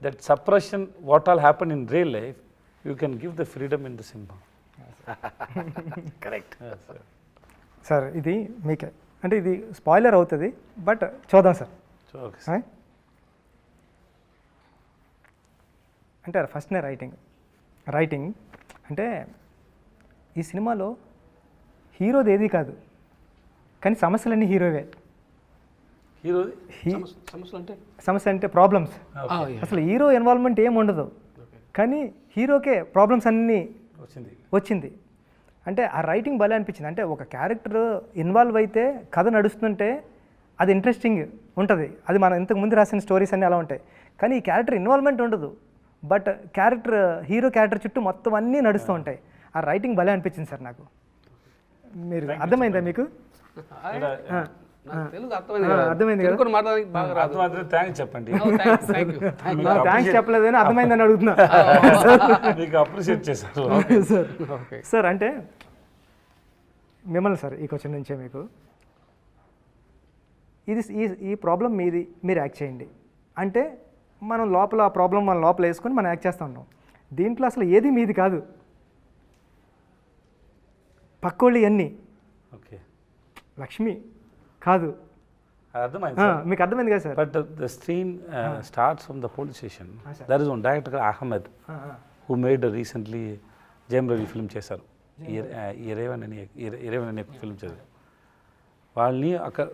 that suppression what all happen in real life, you can give the freedom in the cinema. Correct. Sir ఇది మీకే అంటే ఇది spoiler అవుతుంది, but చూద్దాం sir. Okay. అంటే ఫస్ట్నే writing అంటే ఈ సినిమాలో హీరోది ఏది కాదు, కానీ సమస్యలన్నీ హీరోవే. సమస్య అంటే ప్రాబ్లమ్స్. అసలు హీరో ఇన్వాల్వ్మెంట్ ఏమి ఉండదు, కానీ హీరోకే ప్రాబ్లమ్స్ అన్నీ వచ్చింది. అంటే ఆ రైటింగ్ భలే అనిపించింది. అంటే ఒక క్యారెక్టర్ ఇన్వాల్వ్ అయితే కథ నడుస్తుంటే అది ఇంట్రెస్టింగ్ ఉంటుంది. అది మనం ఇంతకు ముందు రాసిన స్టోరీస్ అన్నీ అలా ఉంటాయి, కానీ ఈ క్యారెక్టర్ ఇన్వాల్వ్మెంట్ ఉండదు, బట్ హీరో క్యారెక్టర్ చుట్టూ మొత్తం అన్నీ నడుస్తూ ఉంటాయి. ఆ రైటింగ్ భలే అనిపించింది సార్ నాకు. మీరు అర్థమైందా మీకు? అర్థమైంది కదా? థ్యాంక్స్ చెప్పండి. థ్యాంక్స్ చెప్పలేదని అర్థమైందని అడుగుతున్నా. అప్రిషియేట్ చేశారు సార్. అంటే మిమ్మల్ని సార్ ఈ క్వశ్చన్ నుంచే మీకు ఇది ఈ ప్రాబ్లం మీది, మీరు యాక్ట్ చేయండి అంటే మనం లోపల ఆ ప్రాబ్లం మన లోపల వేసుకొని మనం యాక్ట్ చేస్తూ ఉంటాం. దీంట్లో అసలు ఏది మీది కాదు, పక్కోళ్ళు అన్నీ. ఓకే, లక్ష్మి కాదు. మీకు అర్థమైంది కదా sir? But the screen starts from the police station. There is one director Ahmed who made recently Jayam Ravi film చేశారు, ఇరేవన్ అనే ఫిల్మ్ చేశారు. వాళ్ళని అక్కడ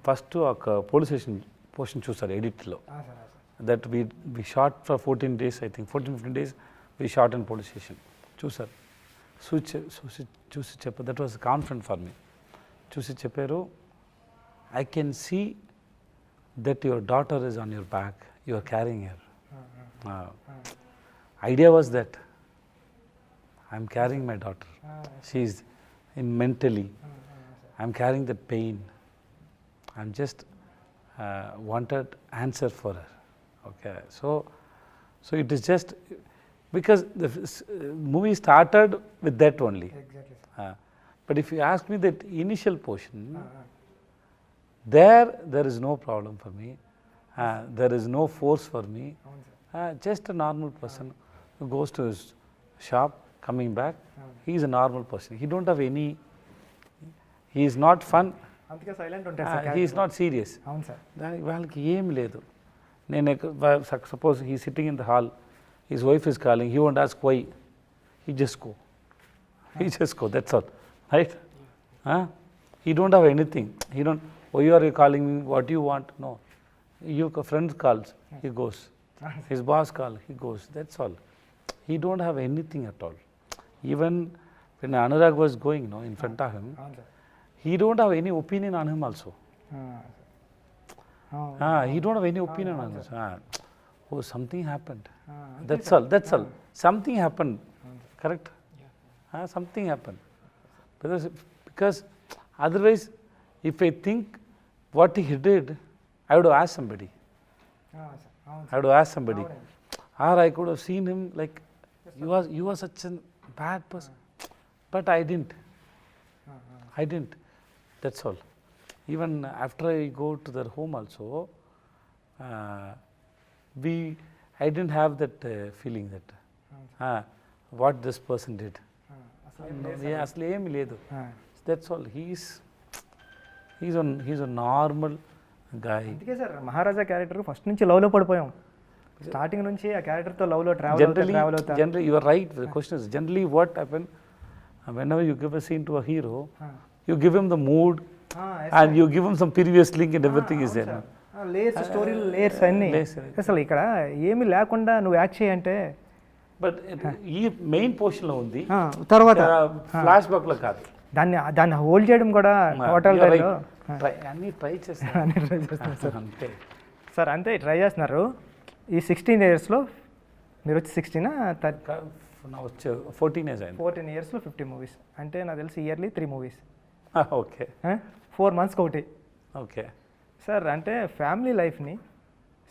ఫస్ట్ ఒక పోలీస్ స్టేషన్ పోర్షన్ చూస్తారు ఎడిట్లో. That we shot for 14 days, I think 14-15 days we shot in police station. చూసారు, చూసి చెప్పారు. That was confident for me. చూసి చెప్పారు, I can see that your daughter is on your back, you are carrying her. Idea was that I am carrying my daughter. She is mentally, I am carrying that pain. I am just wanted answer for her. Okay, so it is just because the movie started with that only. Exactly. But if you ask me that initial portion, there is no problem for me. There is no force for me. Just a normal person who goes to his shop, coming back. He is a normal person. He don't have any. He is not fun. అందుకే silent ఉంటాడు sir. He is not serious. అవును sir. వాళ్ళకి ఏం లేదు. నేను suppose he is sitting in the hall, his wife is calling, he won't ask why. He just go. he just go, that's all, right? He don't have anything. He don't, why are you calling me, what do you want? No. Your friend calls, he goes. His boss calls, he goes, that's all. He don't have anything at all. Even when Anurag was going, no, in front of him, he don't have any opinion on him also. He don't have any opinion on us. Oh, something happened. That's all. That's all. Something happened. Correct? Something happened. Because otherwise, if I think what he did, I would have asked somebody. I would have asked somebody. Or I could have seen him like, you are such a bad person. But I didn't. I didn't. That's all. Even after I go to their home also, I didn't have that feeling that what this person did. Asli em ledu. That's all. He's a normal guy. అందుకే sir మహారాజా character first నుంచి లవ్లో పడిపోయాం. Starting నుంచి ఆ క్యారెక్టర్తో లవ్లో travel అవుతా. Generally, you are right. The question is generally what happened whenever you give a scene to a hero, you give him the mood and you give him some previous link and everything is there. Layers story layers అన్నీ అసలు ఇక్కడ ఏమీ లేకుండా నువ్వు act చేయంటే. But ఈ main పోర్షన్లో ఉంది, తర్వాత ఫ్లాష్ బ్యాక్లో కాదు. దాన్ని హోల్డ్ చేయడం కూడా టోటల్ అన్నీ ట్రై చేస్తాను సార్. అంతే సార్, అంతే ట్రై చేస్తున్నారు. ఈ 16 yearsలో మీరు వచ్చి 16 వచ్చే 14 years అయింది. 14 yearsలో 50 movies అంటే నాకు తెలిసి ఇయర్లీ 3 movies. ఓకే. 4 monthsకి ఒకటి. ఓకే సార్, అంటే ఫ్యామిలీ లైఫ్ని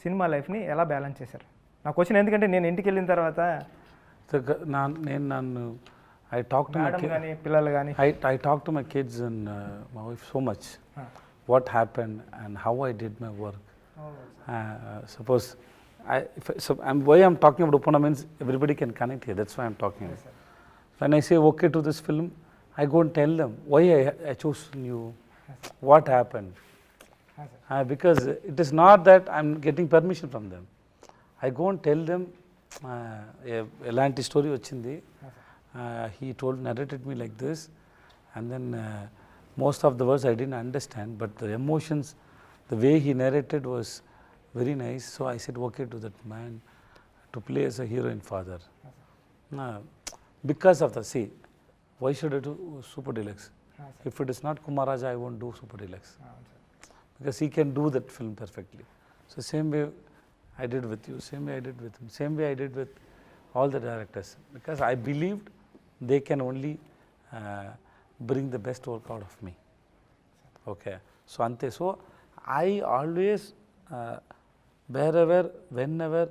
సినిమా లైఫ్ని ఎలా బ్యాలెన్స్ చేశారు? నా క్వశ్చన్ ఎందుకంటే నేను ఇంటికి వెళ్ళిన తర్వాత నన్ను I talk to my kids. I talk to my kids and my wife so much. What happened and how I did my work. Suppose why I'm talking about Upana means everybody can connect here. That's why I'm talking. Yes, when I say okay to this film, I go and tell them why I chose you. Yes, what happened. Yes, because it is not that I'm getting permission from them. I go and tell them elanti story ochindi. He narrated me like this, and then most of the words I didn't understand, but the emotions, the way he narrated was very nice. So I said okay to that man to play as a heroine father. Because of the why should I do Super Deluxe? If it is not Maharaja, I won't do Super Deluxe. Because he can do that film perfectly. So same way I did with you, same way I did with him, same way I did with all the directors. Because I believed they can only bring the best work out of me. Okay. So ante. So I always wherever, whenever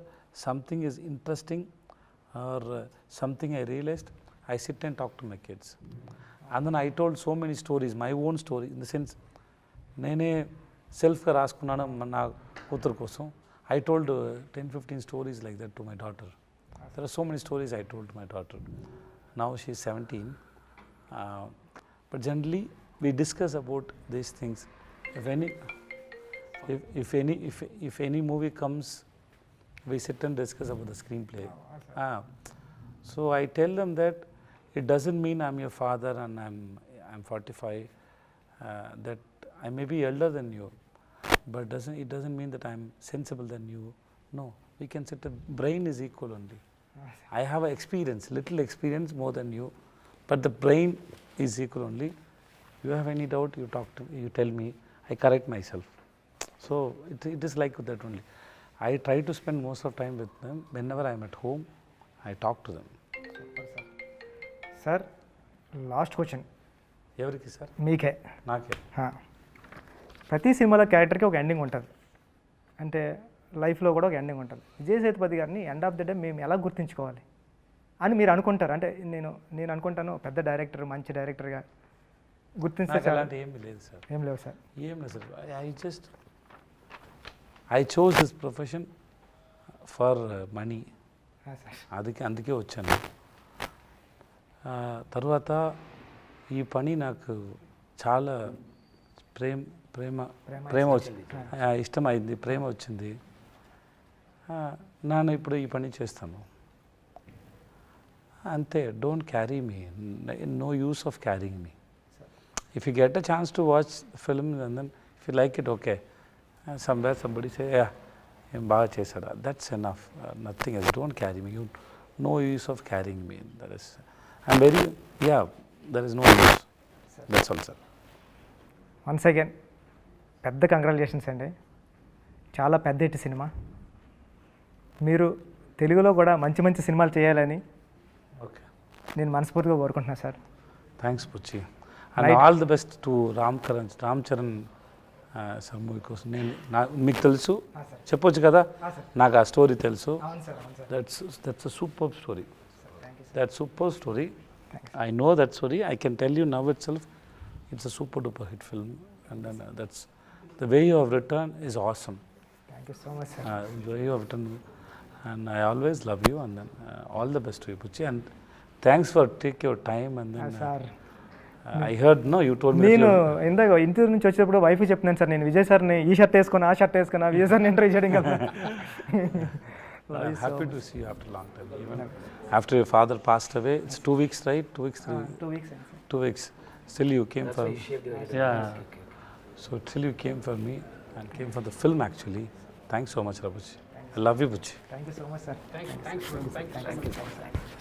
something is interesting or something I realized, I sit and talk to my kids. And then I told so many stories, my own story, in the sense, nene self-ga raskunnanu na kootaru kosam. I told 10-15 stories like that to my daughter. There are so many stories I told to my daughter. Now she is 17. But generally, we discuss about these things. If any movie comes, we sit and discuss about the screenplay. So I tell them that it doesn't mean I'm your father and I'm 45. That I may be elder than you, but it doesn't mean that I'm sensible than you. No, we can sit. Brain is equal only. I have little experience more than you, but the brain is equal only. You have any doubt, you tell me, I correct myself. So it is like that only. I try to spend most of time with them. Whenever I am at home, I talk to them. Sir, last question. Evariki sir? Meeke. Naake. ప్రతి సినిమాలో క్యారెక్టర్కి ఒక ending ఉంటుంది, అంటే లైఫ్లో కూడా ఒక ending ఉంటుంది. విజయ్ సేతుపతి గారిని ఎండ్ ఆఫ్ ద డే మేము ఎలా గుర్తుంచుకోవాలి అని మీరు అనుకుంటారు? అంటే నేను అనుకుంటాను పెద్ద డైరెక్టర్, మంచి డైరెక్టర్గా గుర్తించే ఏం లేదు సార్. ఏం లేవు సార్. ఏం లేదు sir. I chose this profession for money. అందుకే వచ్చాను. తర్వాత ఈ పని నాకు చాలా ప్రేమ వచ్చింది, ఇష్టమైంది, ప్రేమ వచ్చింది. నేను ఇప్పుడు ఈ పని చేస్తాను. ante, don't carry me. No use of carrying me. If you get a chance to watch the film and then if you like it, okay. Somewhere somebody say, yeah, baga chesada. That's enough. Nothing else. Don't carry me. No use of carrying me. That is, I'm very, yeah, there is no use. That's all, sir. Once again పెద్ద congratulations అండి. చాలా పెద్ద hit cinema. మీరు తెలుగులో కూడా మంచి మంచి సినిమాలు చేయాలని Okay. నేను మనస్ఫూర్తిగా కోరుకుంటున్నాను sir. Thanks, Buchi. And all the best to Ram Charan sir movie కోసం. మీకు తెలుసు చెప్పొచ్చు కదా, నాకు ఆ స్టోరీ తెలుసు. That's a super story. That super story. I know that story. I can tell you now itself, it's a super duper hit film. And then that's the way you have written is awesome. Thank you so much, sir. The way you have written, and I always love you. And then all the best to you, Buchi. And thanks for taking your time. And then sir I heard, no, you told me. నేను ఇందాక interview నుంచి వచ్చేటప్పుడు wife చెప్తున్నాను sir, నేను విజయ్ సార్ని ఈ shirt వేసుకున్నా ఆ షర్ట్ వేసుకున్నా విజయ్ సార్ని ఇంటర్వ్యూ చేయడం కదా. I'm happy to see you after a long time. Even after your father passed away, it's 2 weeks, right? 2 weeks, 3 weeks. 2 weeks. 2 weeks. Still you came for. Yeah. Okay. So still you came for me and came for the film actually. Thanks so much, Buchi. I love you, Buchi. Thank you so much, sir. Thank you.